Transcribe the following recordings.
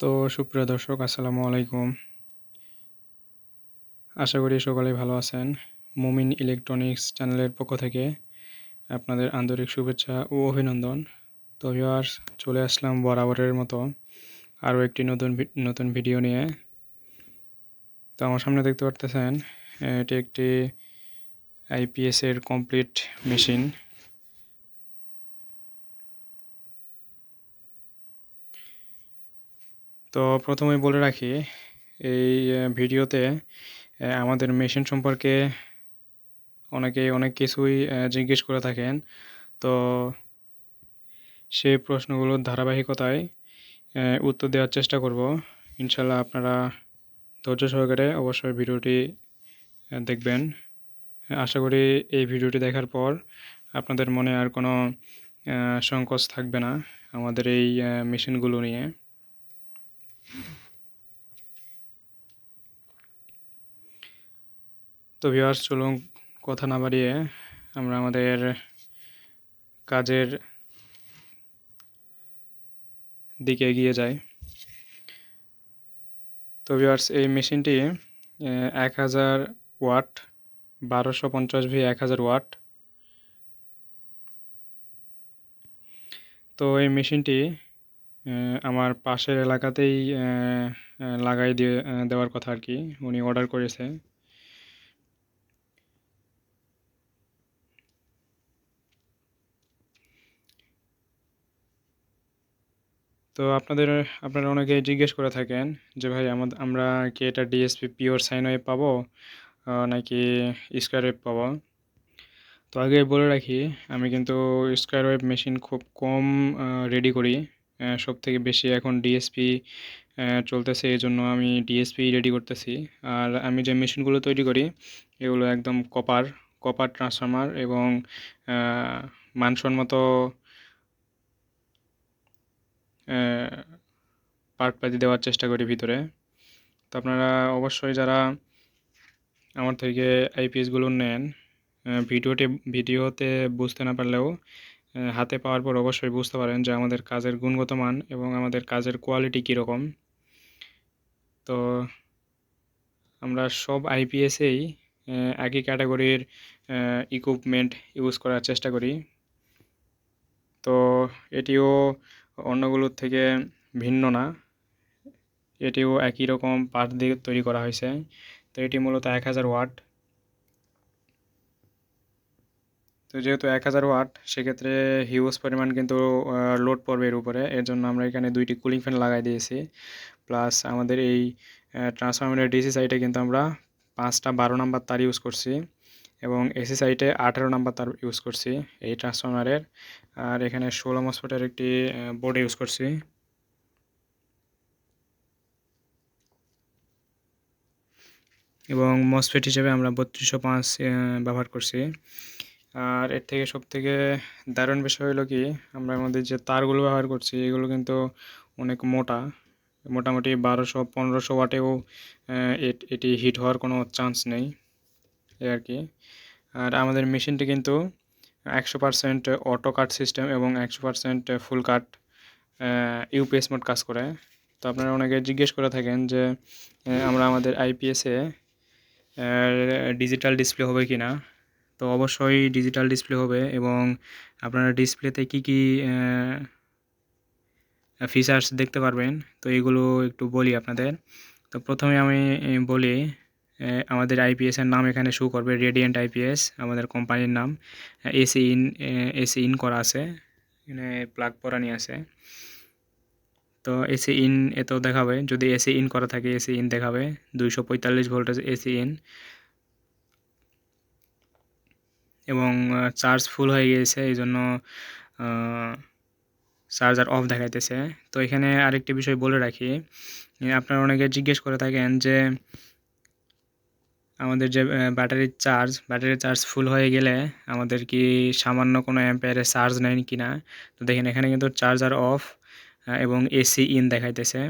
তো সুপ্রিয় দর্শক, আসসালামু আলাইকুম। আশা করি সকলেই ভালো আছেন। মুমিন ইলেকট্রনিক্স চ্যানেলের পক্ষ থেকে আপনাদের আন্তরিক শুভেচ্ছা ও অভিনন্দন। তো ভিউয়ার্স, চলে আসলাম বরাবরের মতো আরও একটি নতুন ভিডিও নিয়ে। তো আমার সামনে দেখতে পারতেছেন, এটি একটি আইপিএসের কমপ্লিট মেশিন। তো প্রথমেই বলে রাখি, এই ভিডিওতে আমাদের মেশিন সম্পর্কে অনেকে অনেক কিছুই জিজ্ঞেস করে থাকেন। তো সেই প্রশ্নগুলোর ধারাবাহিকতায় উত্তর দেওয়ার চেষ্টা করব। ইনশাল্লাহ আপনারা ধৈর্য সহকারে অবশ্যই ভিডিওটি দেখবেন। আশা করি এই ভিডিওটি দেখার পর আপনাদের মনে আর কোনো সংকোচ থাকবে না আমাদের এই মেশিনগুলো নিয়ে। তো ভিউয়ার্স, চলুন কথা না বাড়িয়ে আমরা আমাদের কাজের দিকে এগিয়ে যাই। তো ভিউয়ার্স, এই মেশিনটি 1000 ওয়াট, 1250V 1000 ওয়াট। তো এই মেশিনটি আমার পাশের এলাকাতেই লাগাই দেওয়ার কথা আর কি, উনি অর্ডার করেছে। তো আপনারা অনেকে জিজ্ঞেস করে থাকেন যে ভাই, আমরা কি এটা ডিএসপি পিওর সাইন ওয়েভ পাবো নাকি স্কয়ার ওয়েভ পাবো? তো আগে বলে রাখি, আমি কিন্তু স্কয়ার ওয়েভ মেশিন খুব কম রেডি করি। সব থেকে বেশি এখন ডিএসপি চলতেছে, এই জন্য আমি ডিএসপি রেডি করতেছি। আর আমি যে মেশিনগুলো তৈরি করি এগুলো একদম কপার ট্রান্সফরমার এবং মানসম্মত পার্টপাতি দেওয়ার চেষ্টা করি ভিতরে। তো আপনারা অবশ্যই যারা আমার থেকে আইপিএসগুলো নেন, ভিডিওতে বুঝতে না পারলেও হাতে পাওয়ার পর অবশ্যই বুঝতে পারেন যে আমাদের কাজের গুণগত মান এবং আমাদের কাজের কোয়ালিটি কীরকম। তো আমরা সব আইপিএসেই একই ক্যাটাগরির ইকুইপমেন্ট ইউজ করার চেষ্টা করি। তো এটিও অন্যগুলোর থেকে ভিন্ন না, এটিও একই রকম পার্ট দিয়ে তৈরি করা হয়েছে। তো এটি মূলত 1000 ওয়াট। তো যেহেতু 1000 ওয়াট, সেক্ষেত্রে হিউজ পরিমাণ কিন্তু লোড পড়বে এর উপরে। এর জন্য আমরা এখানে 2টি কুলিং ফ্যান লাগাই দিয়েছি। প্লাস আমাদের এই ট্রান্সফরমারের ডিসি সাইডে কিন্তু আমরা 5টা 12 নাম্বার তার ইউজ করছি এবং এসি সাইডে 18 নাম্বার তার ইউজ করছি এই ট্রান্সফরমারের। আর এখানে 16 মসফেটের একটি বোর্ড ইউজ করছি। এবং মসফেট হিসেবে আমরা 3205 ব্যবহার করছি। আর এর থেকে সবথেকে দারুণ বিষয় হলো কি, আমরা আমাদের যে তারগুলো ব্যবহার করছি এগুলো কিন্তু অনেক মোটা, মোটামুটি 1200-1500 ওয়াটেও এটি হিট হওয়ার কোনো চান্স নেই এই আর কি। আর আমাদের মেশিনটি কিন্তু 100% অটো কাট সিস্টেম এবং 100% ফুল কাট ইউপিএস মোড কাজ করে। তো আপনারা অনেকে জিজ্ঞেস করে থাকেন যে আমরা আমাদের আইপিএসে ডিজিটাল ডিসপ্লে হবে কি না। তো অবশ্যই ডিজিটাল ডিসপ্লে হবে এবং আপনারা ডিসপ্লেতে কি কি ফিচার্স দেখতে পারবেন, তো এগুলো একটু বলি আপনাদের। তো প্রথমে আমি বলি, আমাদের আইপিএসের নাম এখানে শো করবে রেডিয়েন্ট আইপিএস, আমাদের কোম্পানির নাম। এসি ইন করা আছে, এখানে প্লাগ পরানি আছে। তো এসি ইন এতেও দেখাবে, যদি এসি ইন করা থাকে এসি ইন দেখাবে 245 ভোল্টেজ এসি ইন। এবং চার্জ ফুল হয়ে গিয়েছে, এই জন্য চার্জার অফ দেখাইতেছে। তো এখানে আরেকটি বিষয় বলে রাখি, আপনারা অনেকে জিজ্ঞেস করে থাকেন যে আমাদের যে ব্যাটারির চার্জ ফুল হয়ে গেলে আমাদের কি সামান্য কোনো অ্যাম্পিয়ারের চার্জ নেয় কি না। তো দেখেন, এখানে কিন্তু চার্জার অফ এবং এসি ইন দেখাইতেছে,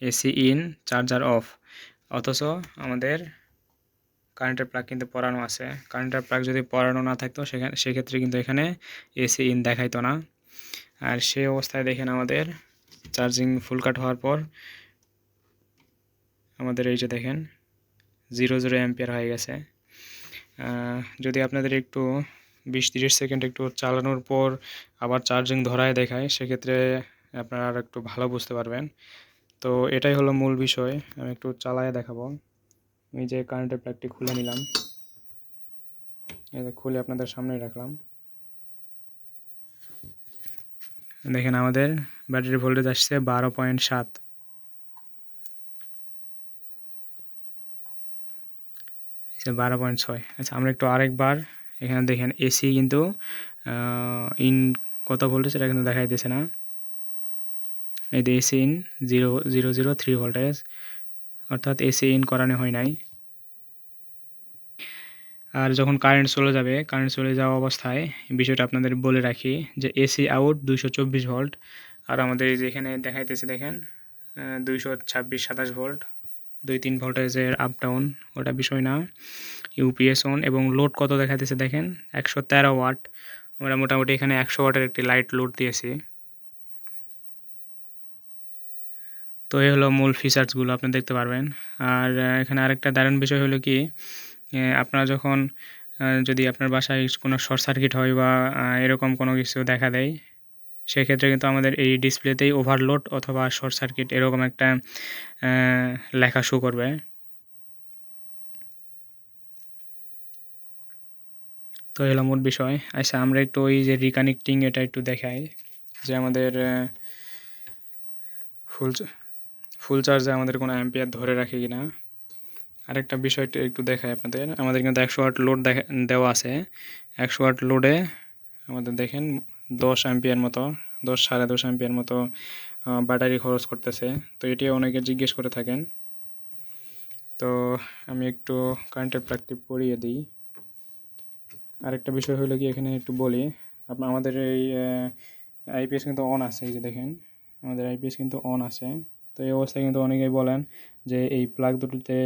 এসি ইন চার্জার অফ, অথচ আমাদের কারেন্টের প্লাগ কিন্তু পরানো আছে। কারেন্টের প্লাগ যদি পরানো না থাকতো সেক্ষেত্রে কিন্তু এখানে এসি ইন দেখাইতো না। আর সেই অবস্থায় দেখেন আমাদের চার্জিং ফুল কাট হওয়ার পর আমাদের এই যে দেখেন 0 অ্যাম্পিয়ার হয়ে গেছে। যদি আপনাদের একটু 20-30 সেকেন্ড একটু চালানোর পর আবার চার্জিং ধরায় দেখায়, সেক্ষেত্রে আপনারা আর একটু ভালো বুঝতে পারবেন। তো এটাই হলো মূল বিষয়। আমি একটু চালায় দেখাবো। আমি যে কারেন্টের প্লাগটি খুলে নিলাম, এই যে খুলে আপনাদের সামনে রাখলাম। দেখেন আমাদের ব্যাটারি ভোল্টেজ আসছে 12.7। আচ্ছা 12.6। আচ্ছা আমরা একটু আরেকবার এখানে দেখেন এসি কিন্তু ইন কত ভোল্টেজ এটা কিন্তু দেখাই দিয়েছে না। এই যে এসি ইন 0.003 ভোল্টেজ, অর্থাৎ এসি ইন করানো হয় নাই। আর যখন কারেন্ট চলে যাবে, কারেন্ট চলে যাওয়া অবস্থায় বিষয়টা আপনাদের বলে রাখি যে এসি আউট 224 ভোল্ট, আর আমাদের এই যে এখানে দেখাইতেছে দেখেন 226-27 ভোল্ট, 2-3 ভোল্টেজের আপ ডাউন, ওটা বিষয় না। ইউপিএস অন এবং লোড কত দেখাইতেছে দেখেন 113 ওয়াট। আমরা মোটামুটি এখানে 100 ওয়াটের একটি লাইট লোড দিয়েছি। তো এই হলো মূল ফিচার্সগুলো আপনি দেখতে পারবেন। আর এখানে আরেকটা দারুণ বিষয় হলো কি, আপনারা যখন যদি আপনার বাসায় কোনো শর্ট সার্কিট হয় বা এরকম কোনো কিছু দেখা দেয়, সেক্ষেত্রে কিন্তু আমাদের এই ডিসপ্লেতেই ওভারলোড অথবা শর্ট সার্কিট এরকম একটা লেখা শো করবে। তো এই হলো মূল বিষয়। আচ্ছা আমরা একটু ওই যে রিকানেক্টিং এটা একটু দেখাই যে আমাদের ফুল চার্জে আমাদের কোনো অ্যাম্পিয়ার ধরে রাখে কিনা। আরেকটা বিষয় একটু দেখাই আপনাদের। আমাদের কিন্তু 100 ওয়াট লোড দেওয়া আছে। 100 ওয়াট লোডে আমাদের দেখেন 10 অ্যাম্পিয়ার মতো, 10-10.5 অ্যাম্পিয়ার মতো ব্যাটারি খরচ করতেছে। তো এটি অনেকে জিজ্ঞেস করে থাকেন। তো আমি একটু কারেন্টের প্লাগটি পরিয়ে দিই। আরেকটা বিষয় হলো কি, এখানে একটু বলি আমাদের এই আইপিএস কিন্তু অন আছে। এই যে দেখেন আমাদের আইপিএস কিন্তু অন আছে। তো এই অবস্থায় কিন্তু অনেকেই বলেন যে এই প্লাগ দুটোতে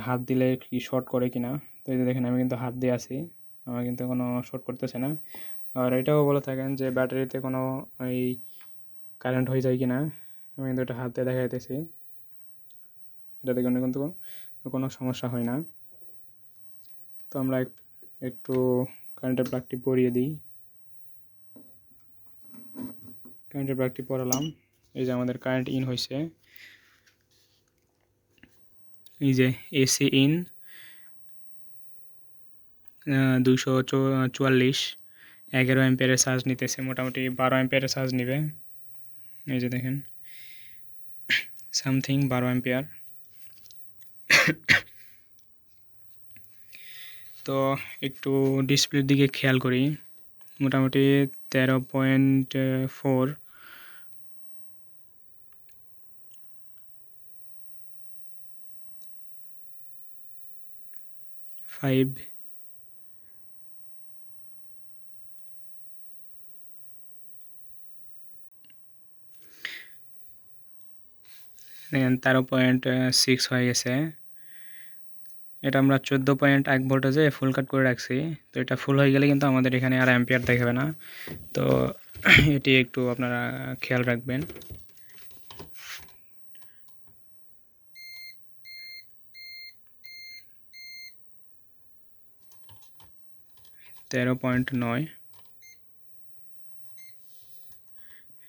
হাত দিলে কি শর্ট করে কিনা। তো এই যে দেখেন আমি কিন্তু হাত দিয়ে আছি, আমার কিন্তু কোনো শর্ট করতেছে না। আর এটাও বলে থাকেন যে ব্যাটারিতে কোনো এই কারেন্ট হয়ে যায় কিনা। আমি কিন্তু এটা হাত দিয়ে দেখাইতেছি, এটাতে কিন্তু কোনো সমস্যা হয় না। তো আমরা একটু কারেন্টের প্লাগটি পরিয়ে দিই। কারেন্টের প্লাগটি পরালাম। এই যে আমাদের কারেন্ট ইন হয়েছে। এই যে এসি ইন 244, 11 অ্যাম্পিয়ারের চার্জ নিতেছে, মোটামুটি 12 অ্যাম্পিয়ারের চার্জ নেবে। এই যে দেখেন সামথিং 12 অ্যাম্পিয়ার। তো একটু ডিসপ্লের দিকে খেয়াল করি, মোটামুটি 13.4। 5 13.6 হয়ে গেছে। এটা আমরা 14.1 ভোল্টেজে ফুল কাট করে রাখছি। তো এটা ফুল হয়ে গেলে কিন্তু আমাদের এখানে আর অ্যাম্পিয়ার দেখাবে না। তো এটি একটু আপনারা খেয়াল রাখবেন। 13.9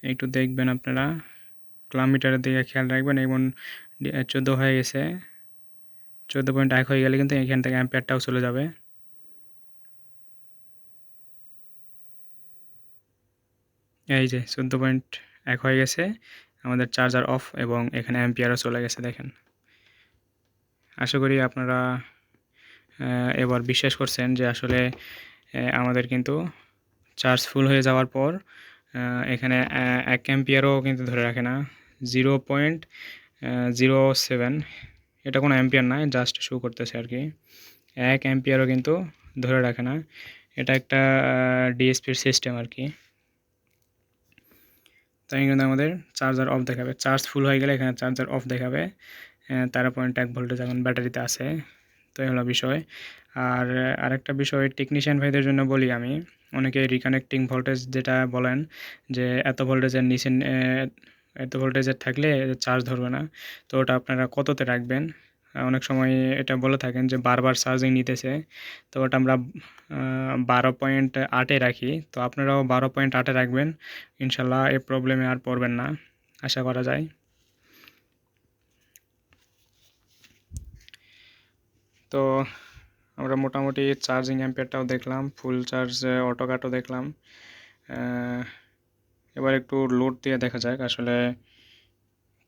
একটু দেখবেন আপনারা, কিলোমিটারের দিকে খেয়াল রাখবেন। এবং 14 হয়ে গেছে, 14.1 হয়ে গেলে কিন্তু এখান থেকে অ্যাম্পিয়ারটাও চলে যাবে। এই যে 14.1 হয়ে গেছে, আমাদের চার্জার অফ এবং এখানে অ্যাম্পিয়ারও চলে গেছে দেখেন। আশা করি আপনারা এবার বিশ্বাস করছেন যে আসলে আমাদের কিন্তু চার্জ ফুল হয়ে যাওয়ার পর এখানে 1 অ্যাম্পিয়ারও কিন্তু ধরে রাখে না। 0.07, এটা কোনো অ্যাম্পিয়ার নয়, জাস্ট শো করতেছে আর কি। 1 অ্যাম্পিয়ারও কিন্তু ধরে রাখে না। এটা একটা ডিএসপির সিস্টেম আর কি। তাই কিন্তু আমাদের চার্জার অফ দেখাবে। চার্জ ফুল হয়ে গেলে এখানে চার্জার অফ দেখাবে। 13.1 ভোল্টেজ এখন ব্যাটারিতে আছে। তো এই হলো বিষয়। আর আরেকটা বিষয় টেকনিশিয়ান ভাইদের জন্য বলি আমি, অনেকে রিকানেক্টিং ভোল্টেজ যেটা বলেন যে এত ভোল্টেজের নিচে এত ভোল্টেজের থাকলে চার্জ ধরবে না। তো ওটা আপনারা কততে রাখবেন? অনেক সময় এটা বলে থাকেন যে বারবার চার্জিং নিতেছে, তো ওটা আমরা 12.8-এ রাখি। তো আপনারাও 12.8-এ রাখবেন, ইনশাল্লাহ এই প্রবলেমে আর পড়বেন না, আশা করা যায়। তো আমরা মোটামুটি চার্জিং অ্যাম্পিয়ারটাও দেখলাম, ফুল চার্জ অটো কাটও দেখলাম। এবার একটু লোড দিয়ে দেখা যাক আসলে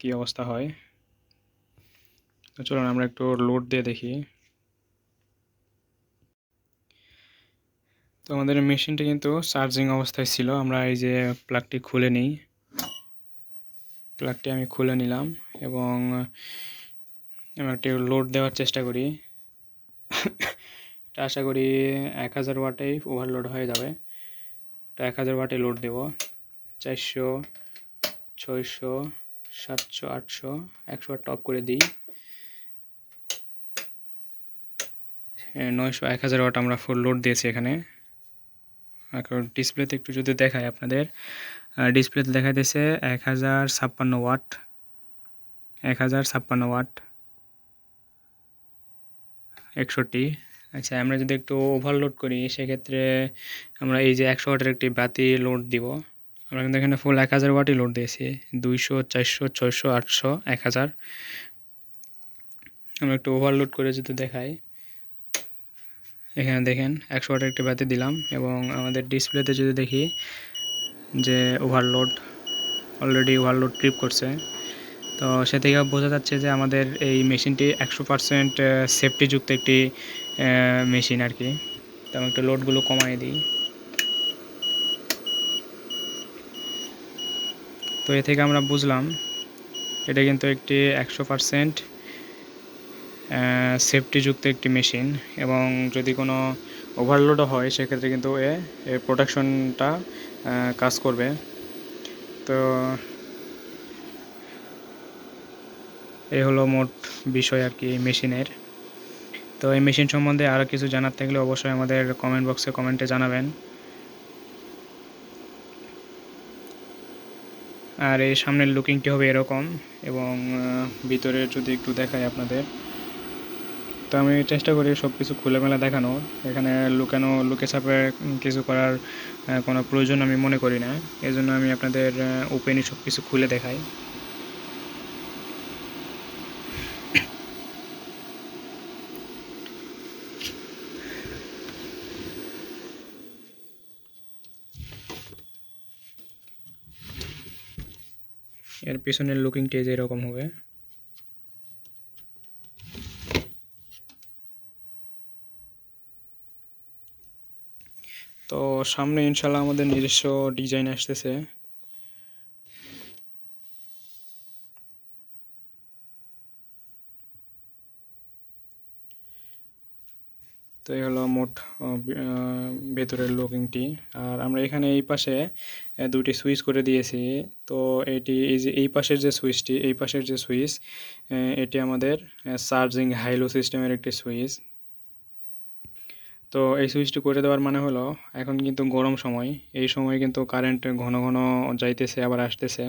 কি অবস্থা হয়। তো চলুন আমরা একটু লোড দিয়ে দেখি। তো আমাদের মেশিনটি কিন্তু চার্জিং অবস্থায় ছিল। আমরা এই যে প্লাগটি খুলে নিই, প্লাগটি আমি খুলে নিলাম এবং আমরা একটু লোড দেওয়ার চেষ্টা করি। এটা আশা করি 1000 ওয়াটেই ওভারলোড হয়ে যাবে। এটা 1000 ওয়াটে লোড দেব। 400, 600, 700, 800, 100 ওয়াট টপ করে দিই। 900, 1000 ওয়াট আমরা ফুল লোড দিয়েছি এখানে। এখন ডিসপ্লেতে একটু যদি দেখাই আপনাদের, ডিসপ্লেতে দেখাইতেছে 1056 ওয়াট, 1056 ওয়াট 61। আচ্ছা, আমরা যদি একটু ওভারলোড করি সেক্ষেত্রে আমরা এই যে 100 ওয়াটের একটি বাতি লোড দিব। আমরা কিন্তু এখানে ফুল 1000 ওয়াটই লোড দিয়েছি, 200, 400, 600, 800, 1000। আমরা একটু ওভারলোড করে যদি দেখাই, এখানে দেখেন 100 ওয়াটের একটি বাতি দিলাম এবং আমাদের ডিসপ্লেতে যদি দেখি যে ওভারলোড, অলরেডি ওভারলোড ট্রিপ করছে। তো সে থেকে বোঝা যাচ্ছে যে আমাদের এই মেশিনটি 100% সেফটিযুক্ত একটি মেশিন আর কি। তো আমি একটু লোডগুলো কমাই দিই। তো এ থেকে আমরা বুঝলাম এটা কিন্তু একটি 100% সেফটিযুক্ত একটি মেশিন, এবং যদি কোনো ওভারলোডও হয় সেক্ষেত্রে কিন্তু এর প্রোটেকশনটা কাজ করবে। তো এই হলো মোট বিষয় আর কি এই মেশিনের। তো এই মেশিন সম্বন্ধে আরও কিছু জানার থাকলে অবশ্যই আমাদের কমেন্ট বক্সে কমেন্টে জানাবেন। আর এই সামনের লুকিংটি হবে এরকম, এবং ভিতরে যদি একটু দেখাই আপনাদের, তো আমি চেষ্টা করি সব কিছু খোলামেলা দেখানোর। এখানে লুকে ছাপে কিছু করার কোনো প্রয়োজন আমি মনে করি না, এই জন্য আমি আপনাদের ওপেনই সব কিছু খুলে দেখাই। এর পিছনের লুকিংটি যে এরকম হবে। তো সামনে ইনশাল্লাহ আমাদের নিজস্ব ডিজাইন আসতেছে। তো এই হলো মোট ভেতরের লুকিংটি। আর আমরা এখানে এই পাশে দুটি সুইচ করে দিয়েছি। তো এটি এই যে এই পাশের যে সুইচটি, এই পাশের যে সুইচ, এটি আমাদের চার্জিং হাইলো সিস্টেমের একটি সুইচ। তো এই সুইচটি করে দেওয়ার মানে হলো এখন কিন্তু গরম সময়, এই সময় কিন্তু কারেন্ট ঘন ঘন যাইতেছে আবার আসতেছে।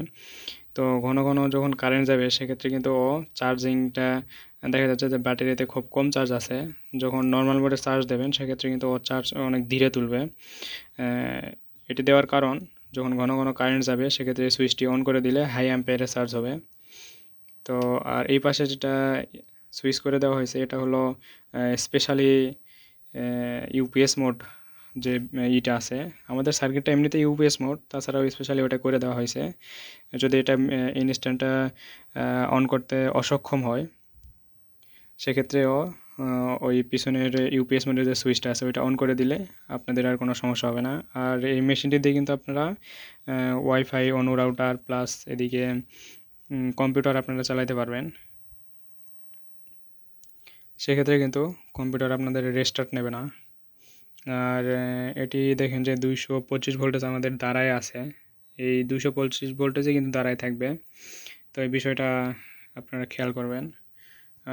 তো ঘন ঘন যখন কারেন্ট যাবে সেক্ষেত্রে কিন্তু ও চার্জিংটা দেখা যাচ্ছে যে ব্যাটারিতে খুব কম চার্জ আছে। যখন নর্মাল মোডে চার্জ দেবেন সেক্ষেত্রে কিন্তু ও চার্জ অনেক ধীরে তুলবে। এটি দেওয়ার কারণ, যখন ঘন ঘন কারেন্ট যাবে সেক্ষেত্রে এই সুইচটি অন করে দিলে হাই অ্যাম্পিয়ারে চার্জ হবে। তো আর এই পাশে যেটা সুইচ করে দেওয়া হয়েছে এটা হলো স্পেশালি ইউপিএস মোড, যে ইটা আছে আমাদের সার্কিটটা এমনিতে ইউপিএস মোড, তাছাড়াও স্পেশালি ওটা করে দেওয়া হয়েছে। যদি এটা ইনস্ট্যান্টটা অন করতে অসক্ষম হয় সেক্ষেত্রেও ওই পিছনের ইউপিএস মোডের যে সুইচটা আছে ওইটা অন করে দিলে আপনাদের আর কোনো সমস্যা হবে না। আর এই মেশিনটি দিয়ে কিন্তু আপনারা ওয়াইফাই, অনু রাউটার প্লাস এদিকে কম্পিউটার আপনারা চালাতে পারবেন। সেক্ষেত্রে কিন্তু কম্পিউটার আপনাদের রেস্টার্ট নেবে না। আর এটি দেখেন যে 225 ভোল্টেজ আমাদের দাঁড়ায় আছে, এই 225 ভোল্টেজে কিন্তু দাঁড়ায় থাকবে। তো এই বিষয়টা আপনারা খেয়াল করবেন।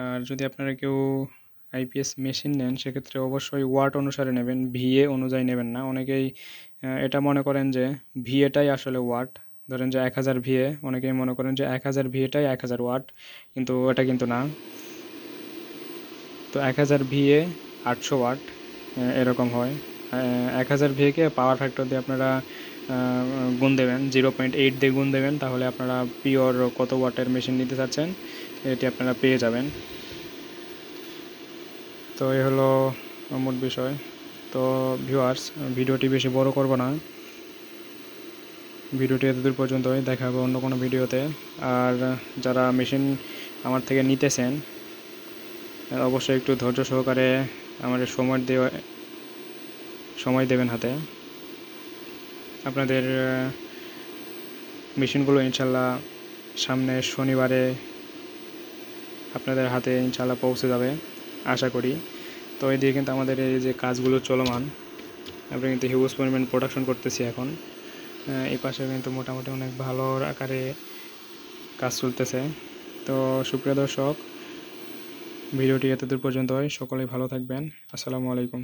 আর যদি আপনারা কেউ আইপিএস মেশিন নেন সেক্ষেত্রে অবশ্যই ওয়াট অনুসারে নেবেন, ভিএ অনুযায়ী নেবেন না। অনেকেই এটা মনে করেন যে ভিএটাই আসলে ওয়াট, ধরেন যে 1000 ভিএ, অনেকেই মনে করেন যে 1000 ভিএটাই 1000 ওয়াট, কিন্তু এটা কিন্তু না। তো 1000 ভিএ 800 ওয়াট এরকম হয়। 1000 ভিএকে পাওয়ার ফ্যাক্টর দিয়ে আপনারা গুণ দেবেন, 0.8 দিয়ে গুণ দেবেন, তাহলে আপনারা পিওর কত ওয়াটের মেশিন নিতে চাচ্ছেন এটি আপনারা পেয়ে যাবেন। তো এই হলো মোট বিষয়। তো ভিউয়ার্স, ভিডিওটি বেশি বড় করব না, ভিডিওটি এতদূর পর্যন্তই, দেখা হবে অন্য কোনো ভিডিওতে। আর যারা মেশিন আমার থেকে নিতেছেন অবশ্যই একটু ধৈর্য সহকারে আমাদের সময় দেবেন হাতে। আপনাদের মেশিনগুলো ইনশাল্লাহ সামনের শনিবারে আপনাদের হাতে ইনশাল্লাহ পৌঁছে যাবে আশা করি। তো এদিকে কিন্তু আমাদের এই যে কাজগুলো চলমান, আমরা কিন্তু হিউজ পরিমাণ প্রোডাকশন করতেছি এখন। এই পাশে কিন্তু মোটামুটি অনেক ভালো আকারে কাজ চলতেছে। তো সুপ্রিয় দর্শক, ভিডিওটি এতদূর পর্যন্তই, সকলেই ভালো থাকবেন। আসসালামু আলাইকুম।